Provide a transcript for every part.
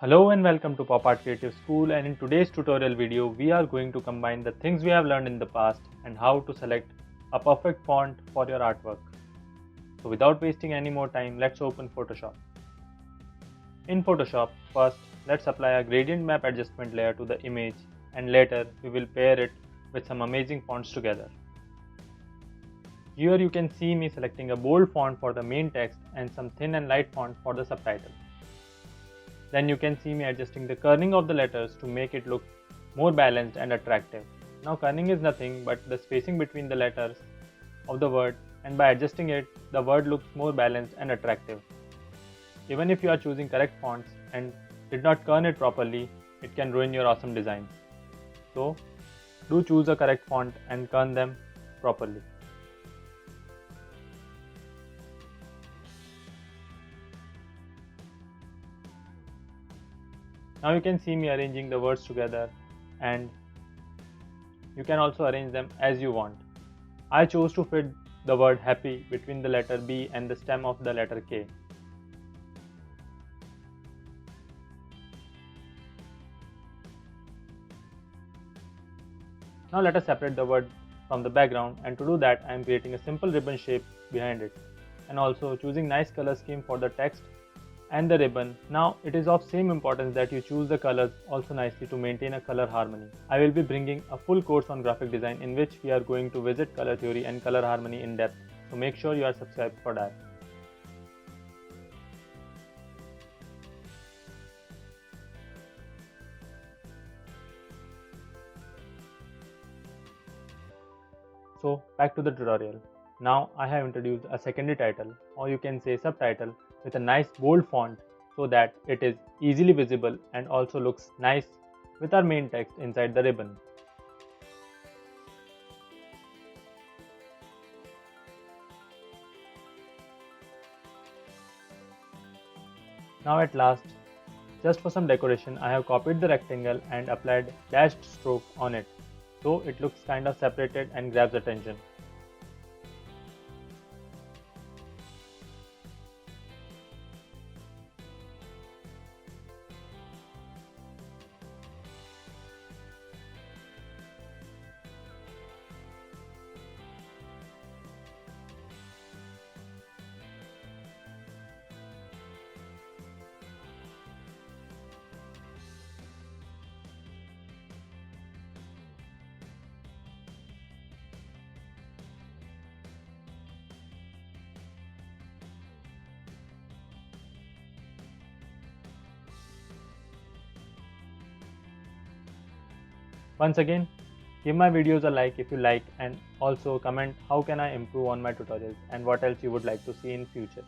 Hello and welcome to Pop Art Creative School, and in today's tutorial video we are going to combine the things we have learned in the past and how to select a perfect font for your artwork. So without wasting any more time, let's open Photoshop. In Photoshop, first let's apply a gradient map adjustment layer to the image, and later we will pair it with some amazing fonts together. Here you can see me selecting a bold font for the main text and some thin and light font for the subtitle. Then you can see me adjusting the kerning of the letters to make it look more balanced and attractive. Now kerning is nothing but the spacing between the letters of the word, and by adjusting it, the word looks more balanced and attractive. Even if you are choosing correct fonts and did not kern it properly, it can ruin your awesome designs. So do choose a correct font and kern them properly. Now you can see me arranging the words together, and you can also arrange them as you want. I chose to fit the word happy between the letter B and the stem of the letter K. Now let us separate the word from the background, and to do that I am creating a simple ribbon shape behind it and also choosing nice color scheme for the text and the ribbon. Now it is of same importance that you choose the colors also nicely to maintain a color harmony. I will be bringing a full course on graphic design in which we are going to visit color theory and color harmony in depth, so make sure you are subscribed for that. So back to the tutorial. Now I have introduced a secondary title, or you can say subtitle, with a nice bold font so that it is easily visible and also looks nice with our main text inside the ribbon. Now at last, just for some decoration, I have copied the rectangle and applied dashed stroke on it, so it looks kind of separated and grabs attention. Once again, give my videos a like if you like, and also comment how can I improve on my tutorials and what else you would like to see in future.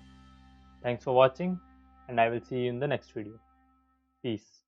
Thanks for watching, and I will see you in the next video. Peace.